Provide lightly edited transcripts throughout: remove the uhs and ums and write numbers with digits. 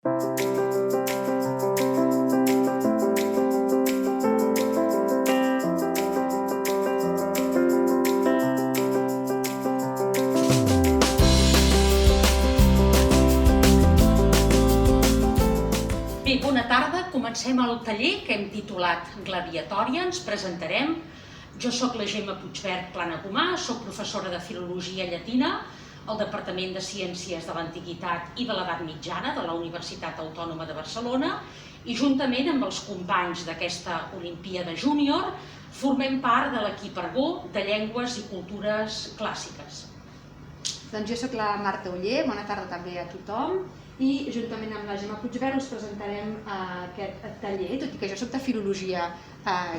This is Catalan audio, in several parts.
Bé, bona tarda. Comencem el taller que hem titulat Gladiatòria. Ens presentarem. Jo soc la Gemma Puigvert Planagumà, soc professora de Filologia Llatina al Departament de Ciències de l'Antiguitat i de l'Edat Mitjana de la Universitat Autònoma de Barcelona i juntament amb els companys d'aquesta Olimpíada Júnior formem part de l'equip Argó de Llengües i Cultures Clàssiques. Doncs jo soc la Marta Oller, bona tarda també a tothom, i juntament amb la Gemma Puigvert us presentarem aquest taller, tot i que jo soc de Filologia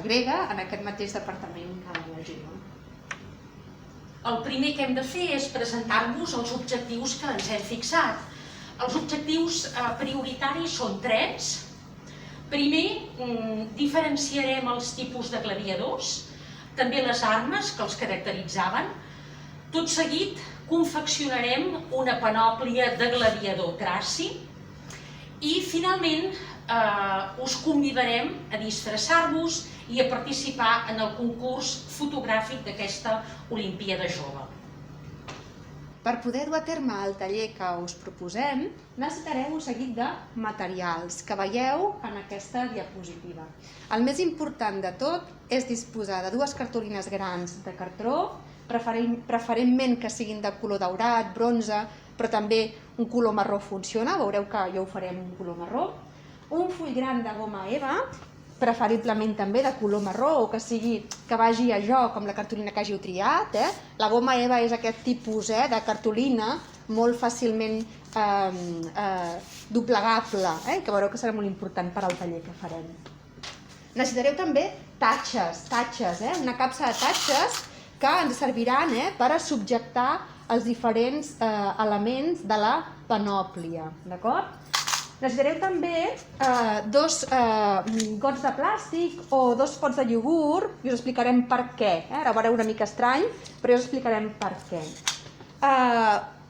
grega en aquest mateix departament que la Gemma. El primer que hem de fer és presentar-vos els objectius que ens hem fixat. Els objectius prioritaris són tres. Primer, diferenciarem els tipus de gladiadors, també les armes que els caracteritzaven. Tot seguit, confeccionarem una panòplia de gladiador traci i, finalment, us convidarem a disfressar-vos i a participar en el concurs fotogràfic d'aquesta Olimpíada Jove. Per poder dur a terme el taller que us proposem, necessitareu un seguit de materials que veieu en aquesta diapositiva. El més important de tot és disposar de dues cartolines grans de cartró, preferentment que siguin de color daurat, bronze, però també un color marró funciona, veureu que jo ho faré amb un color marró. Un full gran de goma eva, preferiblement també de color marró o que vagi a joc amb la cartolina que hàgiu triat. La goma eva és aquest tipus de cartolina molt fàcilment doblegable, que veureu que serà molt important per al taller que farem. Necessitareu també tatxes, una capsa de tatxes que ens serviran per a subjectar els diferents elements de la panòplia. Necessitareu també dos gots de plàstic o dos pots de iogurt i us explicarem per què. Ara ho veureu una mica estrany, però us explicarem per què.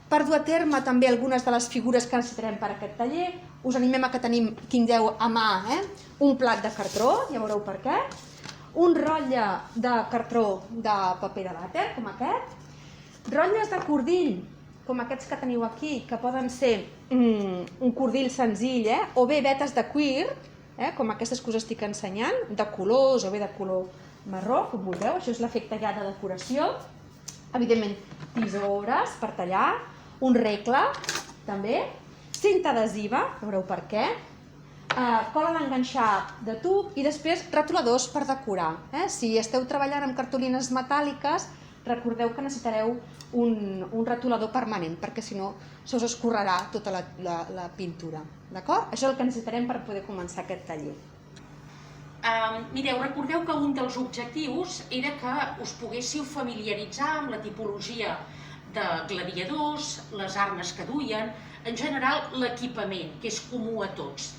Per dur a terme també algunes de les figures que necessitarem per a aquest taller, us animem a que tingueu a mà un plat de cartró, ja veureu per què, un rotlle de cartró de paper de vàter, com aquest, rotlles de cordill, com aquests que teniu aquí, que poden ser un cordill senzill, o bé vetes de cuir, com aquestes que us estic ensenyant, de colors o bé de color marró, com vulgueu, això és l'efecte ja de decoració. Evidentment, tisores per tallar, un regle, també, cinta adhesiva, veureu per què, cola d'enganxar de tub i després retoladors per decorar. Si esteu treballant amb cartolines metàl·liques, recordeu que necessitareu un retolador permanent, perquè si no se us escorrerà tota la pintura. D'acord? Això és el que necessitarem per poder començar aquest taller. Mireu, recordeu que un dels objectius era que us poguéssiu familiaritzar amb la tipologia de gladiadors, les armes que duien, en general l'equipament, que és comú a tots.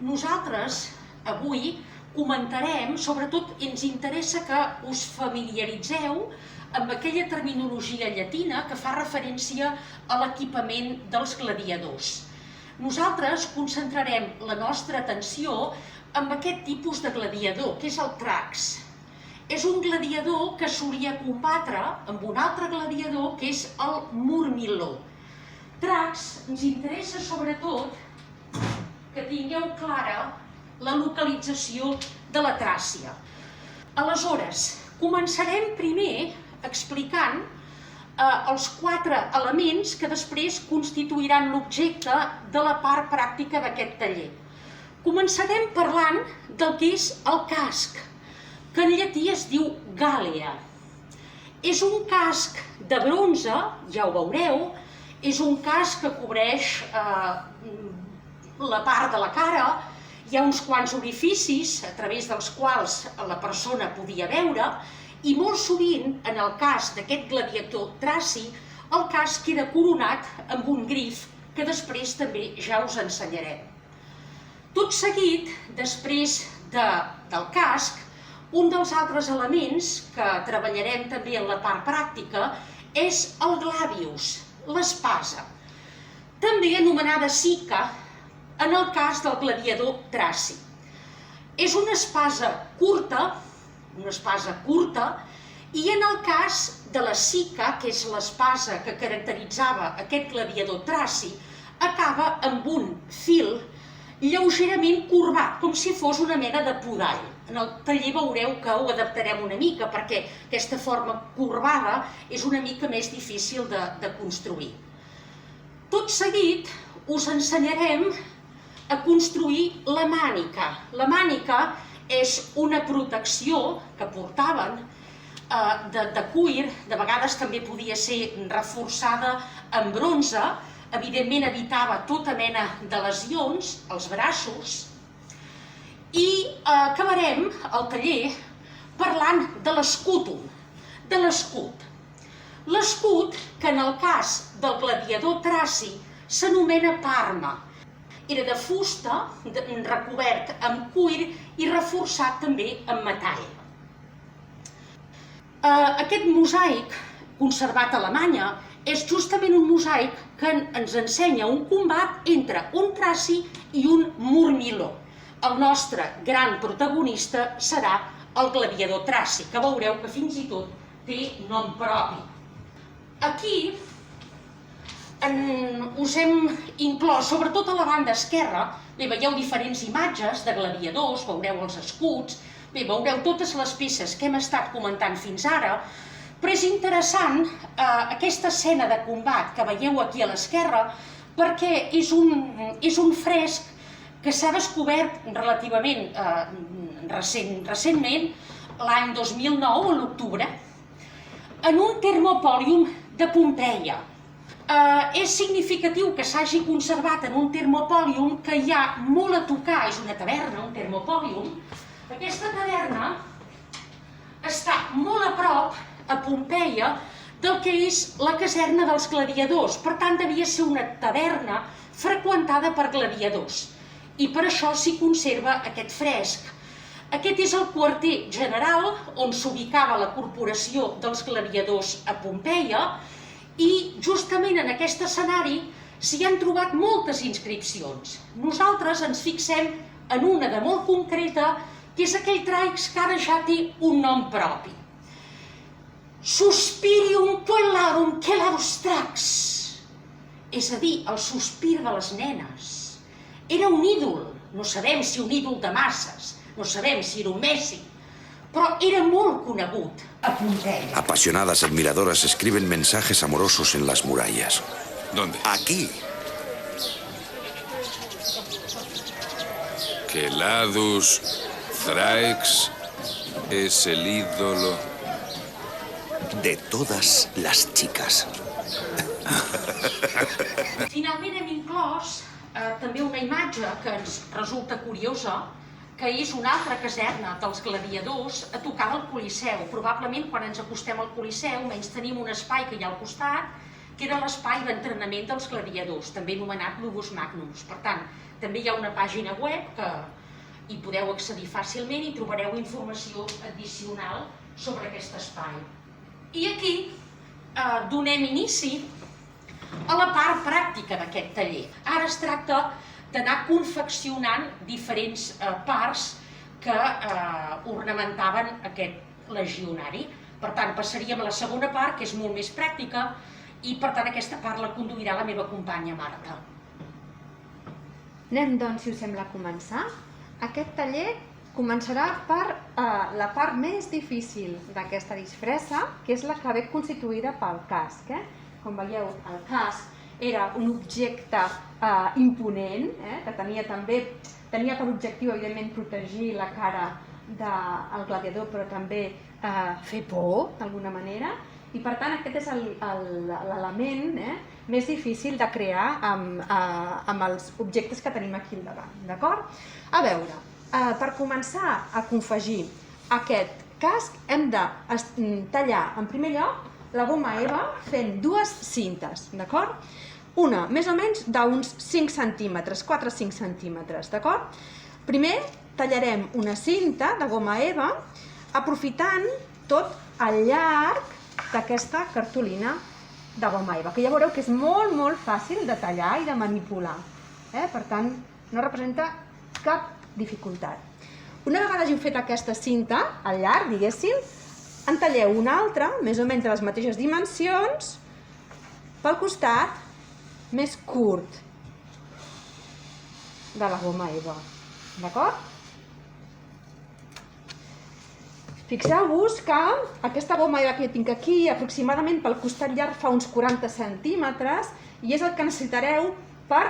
Nosaltres, avui, comentarem, sobretot ens interessa que us familiaritzeu amb aquella terminologia llatina que fa referència a l'equipament dels gladiadors. Nosaltres concentrarem la nostra atenció en aquest tipus de gladiador, que és el trax. És un gladiador que solia combatre amb un altre gladiador, que és el murmiló. Trax ens interessa sobretot que tingueu clara la localització de la Tràcia. Aleshores, començarem primer explicant els 4 elements que després constituiran l'objecte de la part pràctica d'aquest taller. Començarem parlant del que és el casc, que en llatí es diu gàlea. És un casc de bronze, ja ho veureu, és un casc que cobreix la part de la cara, hi ha uns quants orificis a través dels quals la persona podia veure i molt sovint, en el cas d'aquest gladiador traci, el casc queda coronat amb un grif que després també ja us ensenyarem. Tot seguit, després del casc, un dels altres elements que treballarem també en la part pràctica és el gladius, l'espasa, també anomenada sica, en el cas del gladiador traci. És una espasa curta, i en el cas de la sica, que és l'espasa que caracteritzava aquest gladiador traci, acaba amb un fil lleugerament corbat, com si fos una mena de podall. En el taller veureu que ho adaptarem una mica, perquè aquesta forma corbada és una mica més difícil de construir. Tot seguit us ensenyarem a construir la mànica. La mànica és una protecció que portaven de cuir, de vegades també podia ser reforçada amb bronze, evidentment evitava tota mena de lesions als braços, i acabarem el taller parlant de l'escútum, de l'escut. L'escut, que en el cas del gladiador traci s'anomena parma, era de fusta, recobert amb cuir i reforçat també amb metall. Aquest mosaic, conservat a Alemanya, és justament un mosaic que ens ensenya un combat entre un traci i un murmiló. El nostre gran protagonista serà el gladiador traci, que veureu que fins i tot té nom propi. Aquí us hem inclòs, sobretot a la banda esquerra, veieu diferents imatges de gladiadors, veureu els escuts, veureu totes les peces que hem estat comentant fins ara, però és interessant aquesta escena de combat que veieu aquí a l'esquerra, perquè és un fresc que s'ha descobert relativament recentment, l'any 2009, a l'octubre, en un termopòlium de Pompeia. És significatiu que s'hagi conservat en un termopòlium que hi ha molt a tocar, és una taverna, un termopòlium. Aquesta taverna està molt a prop, a Pompeia, del que és la caserna dels gladiadors. Per tant, devia ser una taverna freqüentada per gladiadors. I per això s'hi conserva aquest fresc. Aquest és el quarter general on s'ubicava la corporació dels gladiadors a Pompeia, i justament en aquest escenari s'hi han trobat moltes inscripcions. Nosaltres ens fixem en una de molt concreta, que és aquell traix que ara ja té un nom propi. Suspirium puellarum celadus trax, és a dir, el sospir de les nenes. Era un ídol, no sabem si un ídol de masses, no sabem si era un Messi, però era molt conegut a Pompeia. Apasionadas admiradoras escriben mensajes amorosos en las murallas. ¿Dónde? Aquí. Celadus Thrax es el ídolo De todas las chicas. Finalment hem inclòs també una imatge que ens resulta curiosa, que és una altra caserna dels gladiadors a tocar del Coliseu. Probablement quan ens acostem al Coliseu menys tenim un espai que hi ha al costat, que era l'espai d'entrenament dels gladiadors, també anomenat Nubus Magnus. Per tant, també hi ha una pàgina web que hi podeu accedir fàcilment i trobareu informació addicional sobre aquest espai. I aquí donem inici a la part pràctica d'aquest taller. Ara es tracta d'anar confeccionant diferents parts que ornamentaven aquest legionari. Per tant, passaríem a la segona part, que és molt més pràctica, i per tant aquesta part la conduirà la meva companya Marta. Anem, doncs, si us sembla, a començar. Aquest taller començarà per la part més difícil d'aquesta disfressa, que és la que ve constituïda pel casc. Com veieu, el casc era un objecte imponent, que tenia per objectiu, evidentment, protegir la cara del gladiador, però també fer por, d'alguna manera. I, per tant, aquest és l'element més difícil de crear amb els objectes que tenim aquí al davant, d'acord? A veure, per començar a confegir aquest casc hem de tallar, en primer lloc, la goma eva fent dues cintes, d'acord? Una, més o menys, d'uns 5 centímetres, 4-5 centímetres, d'acord? Primer tallarem una cinta de goma eva aprofitant tot el llarg d'aquesta cartolina de goma eva, que ja veureu que és molt, molt fàcil de tallar i de manipular. Per tant, no representa cap dificultat. Una vegada hàgiu fet aquesta cinta, al llarg, diguéssim, en talleu una altra, més o menys de les mateixes dimensions, pel costat més curt de la goma eva, d'acord? Fixeu-vos que aquesta goma eva que jo tinc aquí, aproximadament pel costat llarg fa uns 40 centímetres, i és el que necessitareu per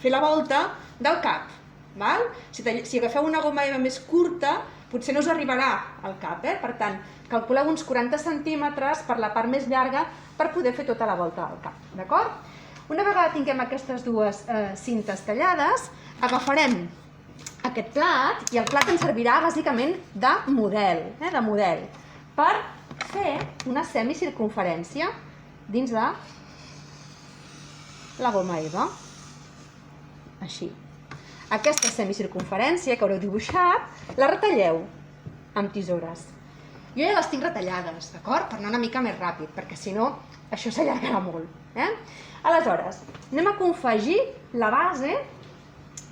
fer la volta del cap. Val? Si agafeu una goma eva més curta, potser no us arribarà al cap. Per tant, calculeu uns 40 centímetres per la part més llarga per poder fer tota la volta del cap. D'acord? Una vegada tinguem aquestes dues cintes tallades, agafarem aquest plat, i el plat ens servirà bàsicament de model, per fer una semicircunferència dins de la goma eva. Així. Aquesta semicircunferència que haureu dibuixat, la retalleu amb tisores. Jo ja les tinc retallades, d'acord? Per anar una mica més ràpid, perquè si no, això s'allargarà molt. Aleshores, anem a confegir la base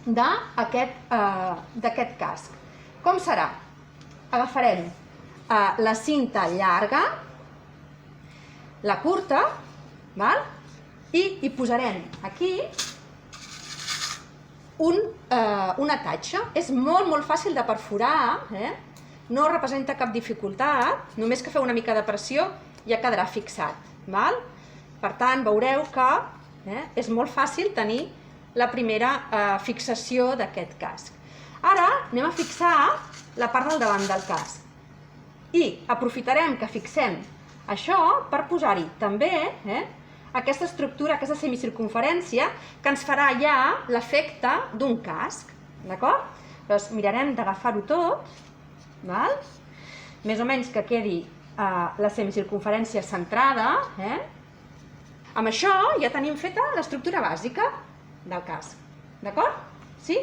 d'aquest casc. Com serà? Agafarem la cinta llarga, la curta, i hi posarem aquí una tatxa. És molt fàcil de perforar, no representa cap dificultat, només que feu una mica de pressió ja quedarà fixat. Per tant, veureu que és molt fàcil tenir la primera fixació d'aquest casc. Ara anem a fixar la part del davant del casc i aprofitarem que fixem això per posar-hi també aquesta estructura, aquesta semicircunferència, que ens farà ja l'efecte d'un casc, d'acord? Llavors mirarem d'agafar-ho tot, més o menys que quedi la semicircunferència centrada. Amb això ja tenim feta l'estructura bàsica del casc, d'acord? Sí?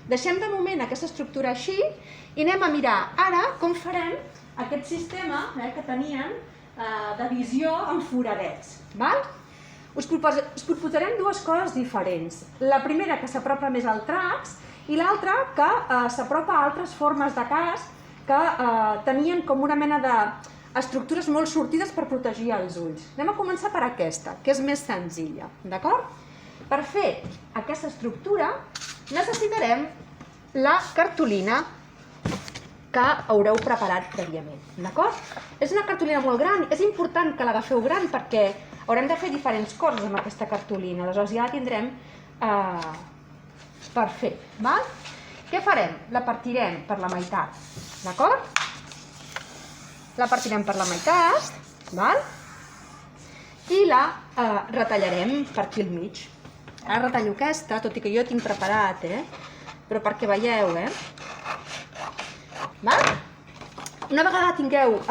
Deixem de moment aquesta estructura així i anem a mirar ara com farem aquest sistema que teníem de visió amb foradets. Us proposarem dues coses diferents. La primera, que s'apropa més al traç, i l'altra, que s'apropa a altres formes de casc que tenien com una mena d'estructures molt sortides per protegir els ulls. Anem a començar per aquesta, que és més senzilla, d'acord? Per fer aquesta estructura necessitarem la cartolina que haureu preparat prèviament, d'acord? És una cartolina molt gran, és important que l'agafeu gran perquè haurem de fer diferents coses amb aquesta cartolina, aleshores ja la tindrem per fer. Què farem? La partirem per la meitat, d'acord? La partirem per la meitat, i la retallarem per aquí al mig. Ara retallo aquesta, tot i que jo tinc preparat, però perquè veieu, Una vegada tingueu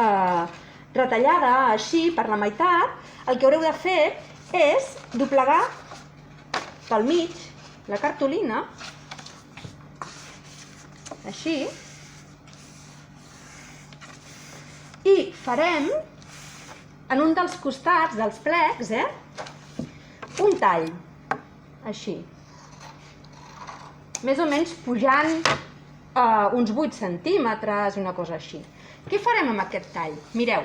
retallada així per la meitat, el que haureu de fer és doblegar pel mig la cartolina, així, i farem en un dels costats dels plecs un tall, així, més o menys pujant uns 8 centímetres, una cosa així. Què farem amb aquest tall? Mireu,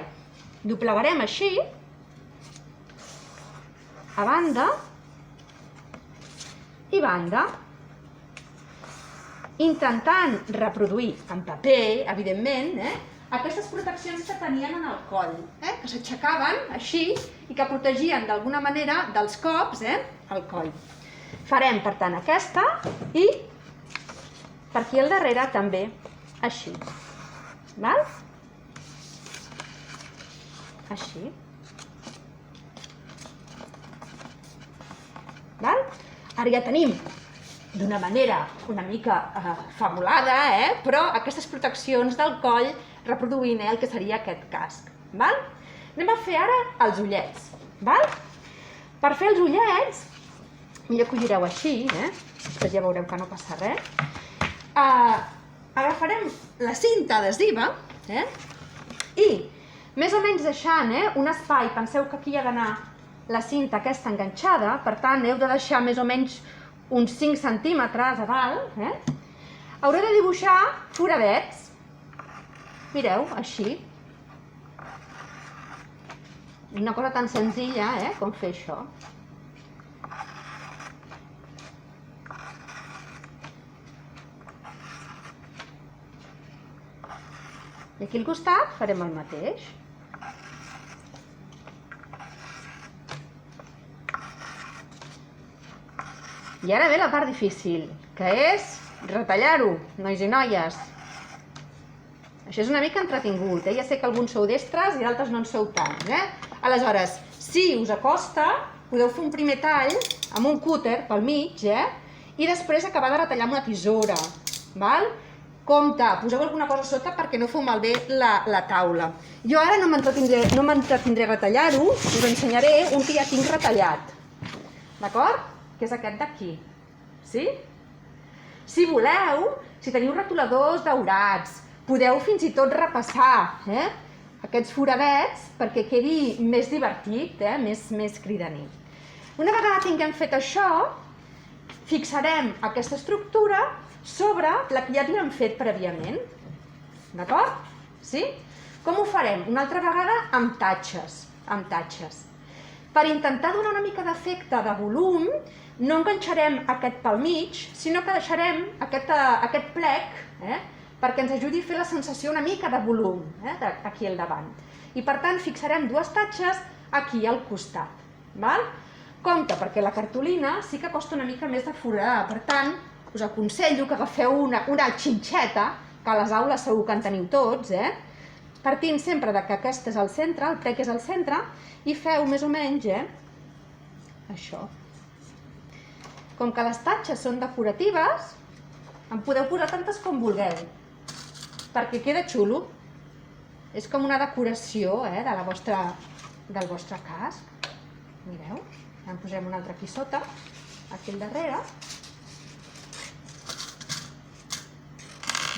doblegarem així, a banda i banda, intentant reproduir en paper, evidentment, aquestes proteccions que tenien en el coll, que s'aixecaven així i que protegien d'alguna manera dels cops el coll. Farem, per tant, aquesta i per aquí al darrere també, així. Així. Ara ja tenim d'una manera una mica fabulada, però aquestes proteccions del coll reproduint el que seria aquest casc. Anem a fer ara els ullets. Per fer els ullets, millor que ho gireu així, després ja veureu que no passa res, agafarem la cinta adhesiva i més o menys deixant un espai, penseu que aquí hi ha d'anar la cinta aquesta enganxada, per tant heu de deixar més o menys uns 5 centímetres a dalt, hauré de dibuixar foradets. Mireu, així. Una cosa tan senzilla, com fer això. I aquí al costat farem el mateix. I ara ve la part difícil, que és retallar-ho, nois i noies. Això és una mica entretingut, ja sé que alguns sou destres i d'altres no en sou tants. Aleshores, si us acosta, podeu fer un primer tall amb un cúter pel mig i després acabar de retallar amb una tisora. Compte, poseu alguna cosa sota perquè no feu malbé la taula. Jo ara no m'entretindré a retallar-ho, us ensenyaré un que ja tinc retallat. D'acord? Que és aquest d'aquí. Sí? Si voleu, si teniu retoladors daurats, podeu fins i tot repassar aquests foradets perquè quedi més divertit, més cridaner. Una vegada tinguem fet això, fixarem aquesta estructura sobre la que ja havíem fet prèviament. D'acord? Sí? Com ho farem? Una altra vegada amb tatxes. Per intentar donar una mica d'efecte de volum, no enganxarem aquest pel mig, sinó que deixarem aquest plec perquè ens ajudi a fer la sensació una mica de volum aquí al davant. I per tant fixarem 2 tatxes aquí al costat. Compte, perquè la cartolina sí que costa una mica més de foradar, per tant us aconsello que agafeu una xinxeta, que a les aules segur que en teniu tots, partint sempre que aquest és el centre, el plec és el centre, i feu més o menys això. Com que les tatxes són decoratives, en podeu posar tantes com vulgueu, perquè queda xulo. És com una decoració del vostre casc. Mireu, ja en posem una altra aquí sota, aquí al darrere.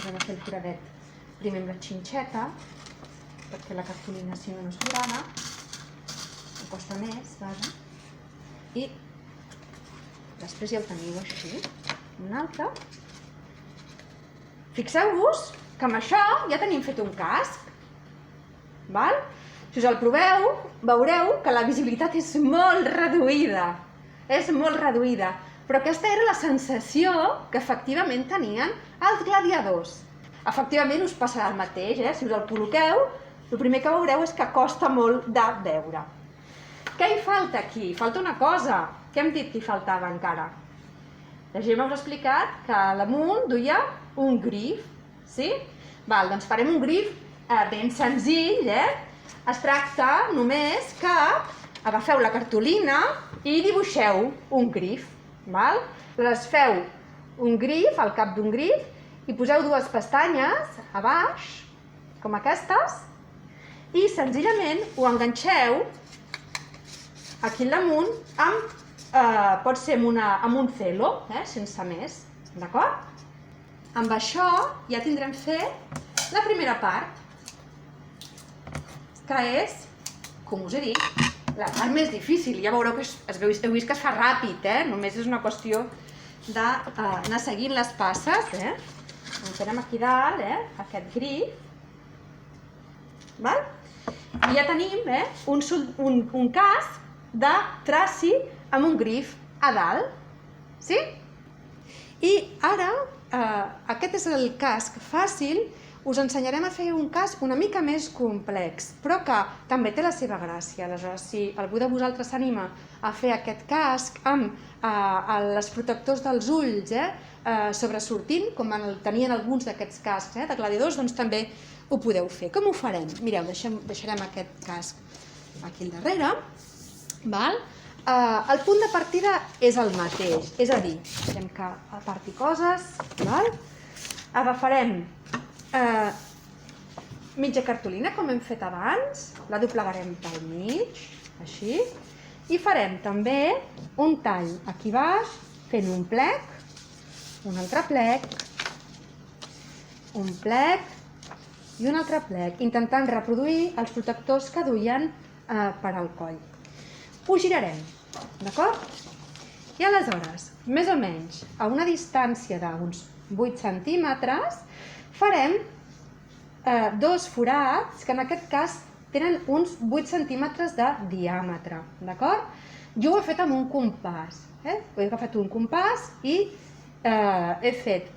Posem a fer el foradet primer amb la xinxeta, perquè la cartolina si no es forana, em costa més, vaja. I després ja el teniu així, un altre. Fixeu-vos que amb això ja tenim fet un casc. Si us el proveu, veureu que la visibilitat és molt reduïda. Però aquesta era la sensació que efectivament tenien els gladiadors. Efectivament us passarà el mateix, si us el col·loqueu, el primer que veureu és que costa molt de veure. Què hi falta aquí? Falta una cosa. Què hem dit que hi faltava encara? La Gemma us ha explicat que a l'amunt duia un grif, sí? Doncs farem un grif ben senzill, Es tracta només que agafeu la cartolina i dibuixeu un grif, Aleshores feu un grif, al cap d'un grif, i poseu 2 pestanyes a baix, com aquestes, i senzillament ho enganxeu aquí al damunt pot ser amb un celo, sense més, d'acord? Amb això ja tindrem fet la primera part, que és, com us he dit, la part més difícil. Ja veureu que heu vist que es fa ràpid, només és una qüestió d'anar seguint les passes. En farem aquí dalt, aquest grif. I ja tenim un casc de traci amb un grif a dalt. Sí? I ara, aquest és el casc fàcil. Us ensenyarem a fer un casc una mica més complex, però que també té la seva gràcia. Aleshores, si algú de vosaltres s'anima a fer aquest casc amb els protectors dels ulls sobresortint, com tenien alguns d'aquests cascs de gladiadors, doncs també ho podeu fer. Com ho farem? Mireu, deixarem aquest casc aquí al darrere. El punt de partida és el mateix, és a dir, farem que aparti coses, agafarem mitja cartolina, com hem fet abans, la doblegarem pel mig, així, i farem també un tall aquí baix, fent un plec, un altre plec, un plec i un altre plec, intentant reproduir els protectors que duien per al coll. Ho girarem, d'acord? I aleshores més o menys a una distància d'uns 8 centímetres, farem dos forats que en aquest cas tenen uns 8 centímetres de diàmetre, d'acord? Jo ho he fet amb un compàs, he agafat un compàs i he fet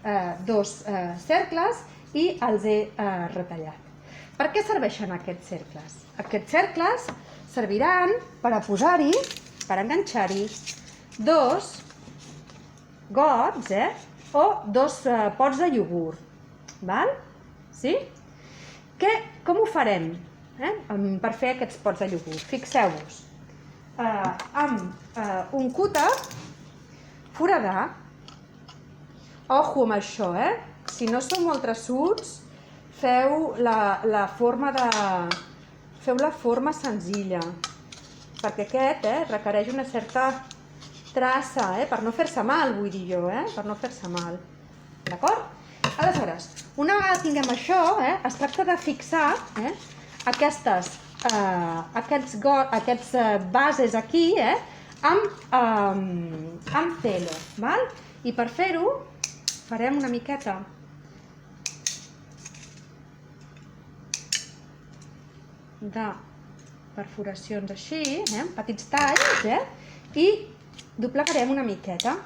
dos cercles i els he retallat. Per què serveixen aquests cercles? Aquests cercles serviran per a posar-hi, per enganxar-hi, dos gots o dos pots de iogurt. Val? Sí? Com ho farem per fer aquests pots de iogurt? Fixeu-vos, amb un cúter foradar, ojo amb això, si no sou molt traçuts, feu la forma senzilla, perquè aquest requereix una certa traça, per no fer-se mal, vull dir jo, per no fer-se mal. D'acord? Aleshores, una vegada tinguem això, es tracta de fixar aquests bases aquí amb telo. I per fer-ho farem una miqueta de perforacions així, petits talls, i doblegarem una miqueta.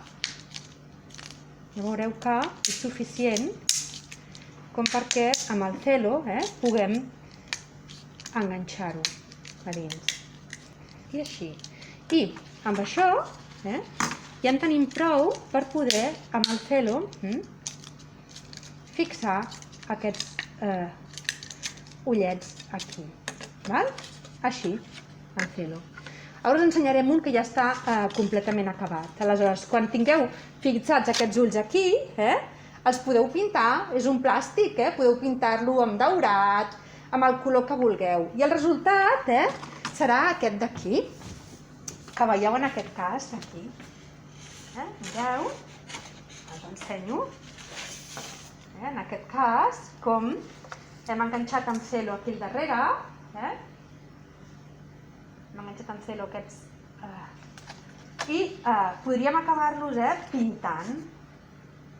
Ja veureu que és suficient com perquè amb el celo puguem enganxar-ho a dins. I així. I amb això ja en tenim prou per poder, amb el celo, fixar aquests ullets aquí. Així, el celo. Ara us ensenyarem un que ja està completament acabat. Aleshores, quan tingueu fixats aquests ulls aquí, els podeu pintar, és un plàstic, podeu pintar-lo amb daurat, amb el color que vulgueu. I el resultat serà aquest d'aquí, que veieu en aquest cas, aquí. Mireu, us ensenyo. En aquest cas, com hem enganxat amb celo aquí al darrere, hem enganxat amb celo aquests, i podríem acabar-los pintant,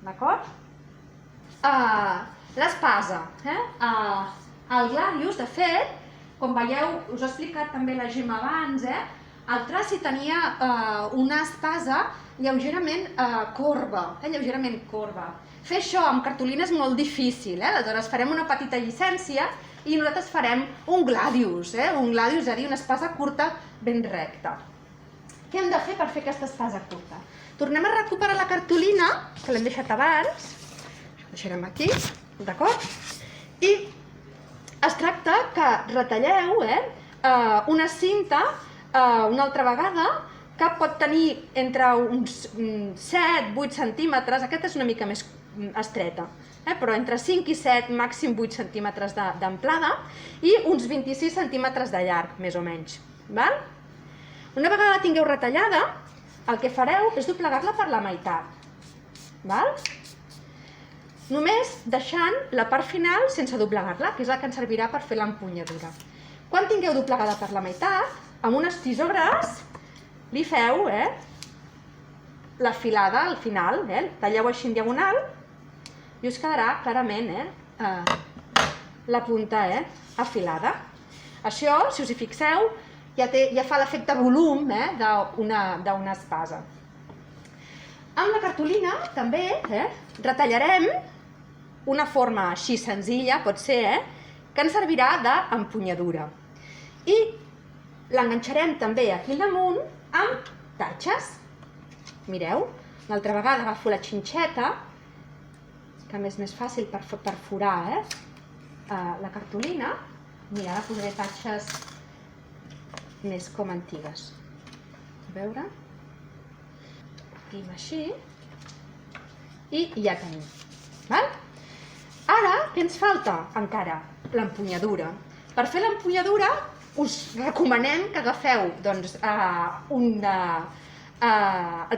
d'acord? L'espasa. El Gladius, de fet, com veieu, us he explicat també la Gemma abans, el traci tenia una espasa lleugerament corba, Fer això amb cartolina és molt difícil, aleshores farem una petita llicència i nosaltres farem un Gladius, és a dir, una espasa curta ben recta. Què hem de fer per fer aquesta espasa curta? Tornem a recuperar la cartolina, que l'hem deixat abans, la deixarem aquí, d'acord? I es tracta que retalleu una cinta una altra vegada que pot tenir entre uns 7-8 centímetres, aquesta és una mica més estreta, però entre 5 i 7, màxim 8 centímetres d'amplada i uns 26 centímetres de llarg, més o menys. Una vegada la tingueu retallada, el que fareu és doblegar-la per la meitat. Només deixant la part final sense doblegar-la, que és la que ens servirà per fer l'empunyadura. Quan tingueu doblegada per la meitat, amb unes tisores li feu la filada al final, talleu així en diagonal i us quedarà clarament la punta afilada. Això, si us hi fixeu, ja fa l'efecte volum d'una espasa. Amb la cartolina també retallarem una forma així senzilla, pot ser, que ens servirà d'empunyadura. I l'enganxarem també aquí al damunt amb tatxes. Mireu, l'altra vegada agafo la xinxeta, que a més és més fàcil per forar la cartolina. Mira, ara posaré tatxes més com antigues. A veure. Aquí així. I ja tenim. Ara, què ens falta encara? L'empunyadura. Per fer l'empunyadura us recomanem que agafeu el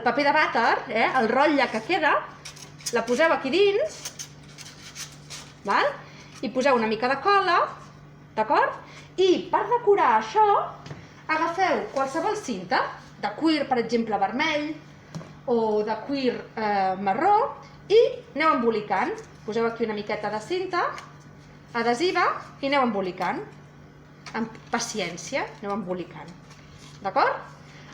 paper de vàter, el rotlle que queda, la poseu aquí dins, i poseu una mica de cola, d'acord? I per decorar això, agafeu qualsevol cinta, de cuir, per exemple, vermell, o de cuir marró i aneu embolicant. Poseu aquí una miqueta de cinta adhesiva i aneu embolicant. Amb paciència, aneu embolicant. D'acord?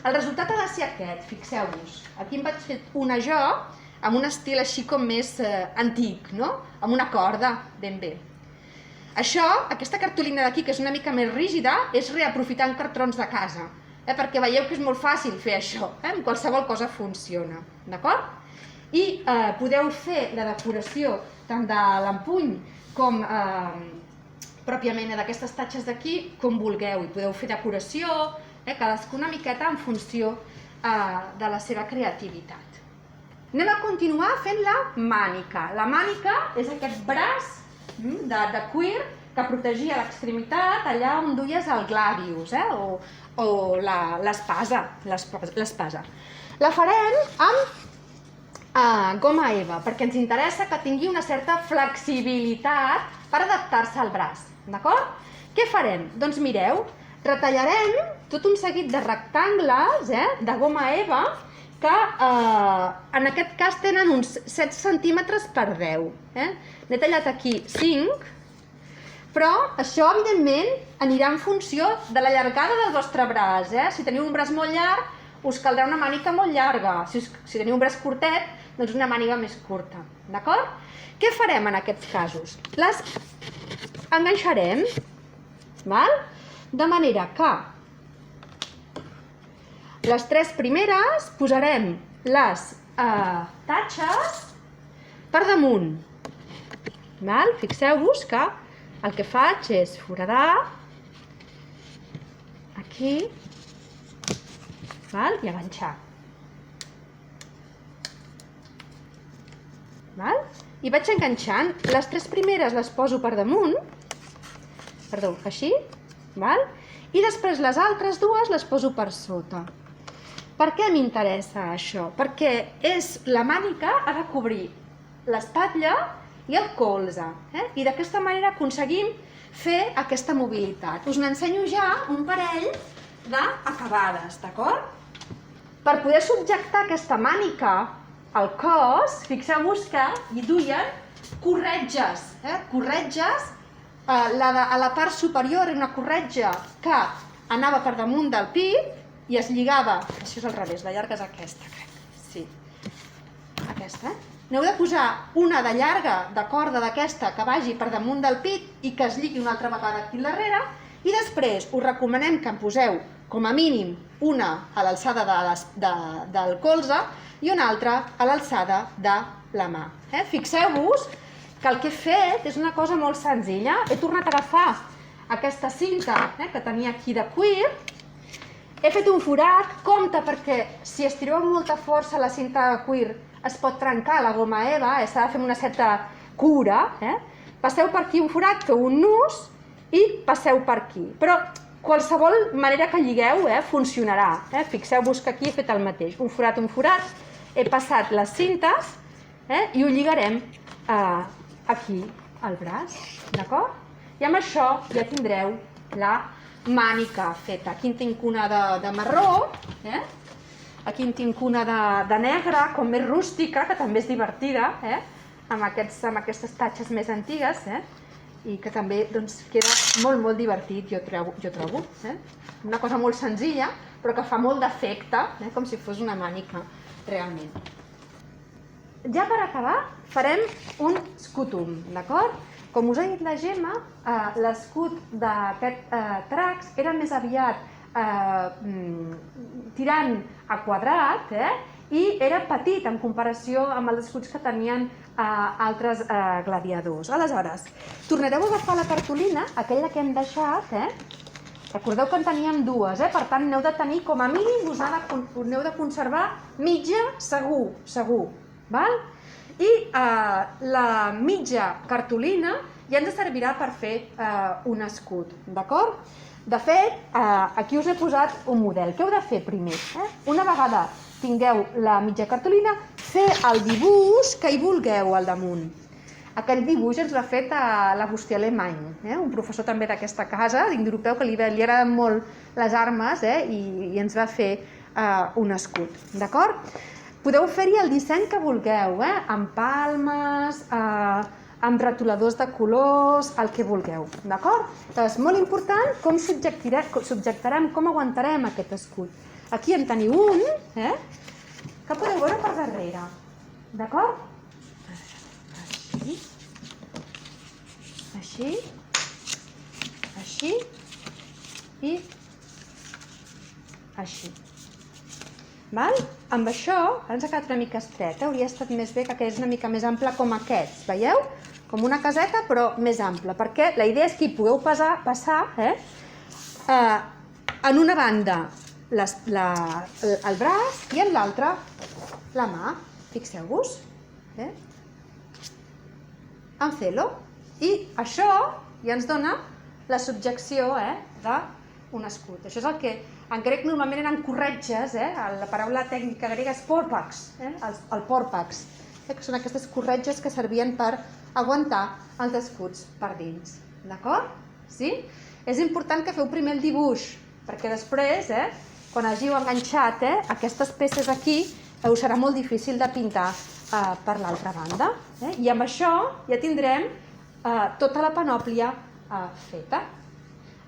El resultat ha de ser aquest, fixeu-vos. Aquí em vaig fer una jo amb un estil així com més antic, no? Amb una corda, ben bé. Això, aquesta cartolina d'aquí, que és una mica més rígida, és reaprofitant cartrons de casa, perquè veieu que és molt fàcil fer això, amb qualsevol cosa funciona, d'acord? I podeu fer la decoració tant de l'empuny com pròpiament d'aquestes tatxes d'aquí, com vulgueu, i podeu fer decoració, cadascú una miqueta en funció de la seva creativitat. Anem a continuar fent la mànica. La mànica és aquest braç de cuir que protegia l'extremitat allà on duies el gladius o l'espasa. La farem amb goma eva perquè ens interessa que tingui una certa flexibilitat per adaptar-se al braç. D'acord? Què farem? Doncs mireu, retallarem tot un seguit de rectangles de goma eva que en aquest cas tenen uns 7 centímetres per 10. N'he tallat aquí 5, però això evidentment anirà en funció de la llargada del vostre braç. Si teniu un braç molt llarg, us caldrà una mànica molt llarga. Si teniu un braç curtet, doncs una mànica més curta. D'acord? Què farem en aquests casos? Les enganxarem, de manera que les 3 primeres posarem les tatxes per damunt. Fixeu-vos que el que faig és foradar aquí i enganxar. I vaig enganxant. Les 3 primeres les poso per damunt, així, i després les altres 2 les poso per sota. Per què m'interessa això? Perquè la mànica ha de cobrir l'espatlla i el colze, i d'aquesta manera aconseguim fer aquesta mobilitat. Us n'ensenyo ja un parell d'acabades, d'acord? Per poder subjectar aquesta mànica al cos, fixeu-vos que hi duien corretges. A la part superior era una corretja que anava per damunt del pit i es lligava, això és al revés, la llarga és aquesta, crec, sí, aquesta. N'heu de posar una de llarga, de corda d'aquesta, que vagi per damunt del pit i que es lligui una altra vegada aquí al darrere, i després us recomanem que en poseu, com a mínim, una a l'alçada del colze i una altra a l'alçada de la mà. Fixeu-vos que el que he fet és una cosa molt senzilla. He tornat a agafar aquesta cinta que tenia aquí de cuir, he fet un forat, compte perquè si estireu amb molta força la cinta de cuir es pot trencar la goma eva, s'ha de fer una certa cura. Passeu per aquí un forat, feu un nus i passeu per aquí. Però qualsevol manera que lligueu funcionarà. Fixeu-vos que aquí he fet el mateix, un forat, he passat les cintes i ho lligarem aquí al braç, d'acord? I amb això ja tindreu la mànica feta. Aquí en tinc una de marró, aquí en tinc una de negre, com més rústica, que també és divertida, amb aquestes tatxes més antigues, i que també queda molt, molt divertit, jo trobo. Una cosa molt senzilla, però que fa molt d'efecte, com si fos una mànica, realment. Ja per acabar, farem un scutum, d'acord? Com us ha dit la Gemma, l'escut d'aquest trax era més aviat tirant a quadrat i era petit en comparació amb els escuts que tenien altres gladiadors. Aleshores, tornareu a agafar la cartolina, aquella que hem deixat, recordeu que en teníem 2, per tant n'heu de tenir com a mínim, n'heu de conservar mitja segur, val? I la mitja cartolina ja ens servirà per fer un escut, d'acord? De fet, aquí us he posat un model. Què heu de fer primer? Una vegada tingueu la mitja cartolina, fer el dibuix que hi vulgueu al damunt. Aquest dibuix ens l'ha fet l'Agustí Alemany, un professor també d'aquesta casa, d'indoeuropeu, que li agraden molt les armes i ens va fer un escut, d'acord? Podeu fer-hi el disseny que vulgueu, amb palmes, amb retoladors de colors, el que vulgueu, d'acord? És molt important com subjectarem, com aguantarem aquest escut. Aquí en teniu un, que podeu veure per darrere, d'acord? Així, així i així. Amb això ens ha quedat una mica estret, hauria estat més bé que quedés una mica més ample com aquests, veieu? Com una caseta però més ampla, perquè la idea és que hi pugueu passar en una banda el braç i en l'altra la mà, fixeu-vos, en fer-lo. I això ja ens dona la subjecció d'un escut. Això és el que en grec normalment eren corretges, la paraula tècnica grega és pòrpax, el pòrpax, que són aquestes corretges que servien per aguantar els escuts per dins. D'acord? Sí? És important que feu primer el dibuix, perquè després, quan hàgiu enganxat aquestes peces aquí, us serà molt difícil de pintar per l'altra banda. I amb això ja tindrem tota la panòplia feta.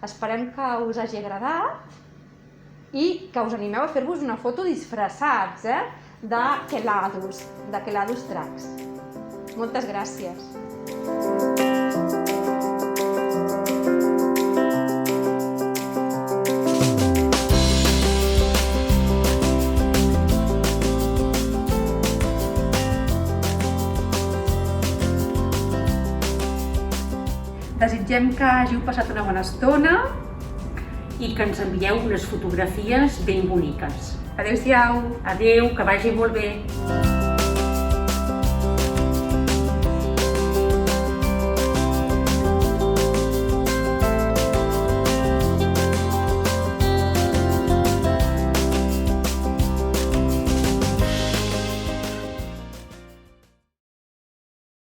Esperem que us hagi agradat i que us animeu a fer-vos una foto disfressats de Keladus Dracs. Moltes gràcies. Desitgem que hàgiu passat una bona estona i que ens envieu unes fotografies ben boniques. Adéu-siau! Adéu, que vagi molt bé!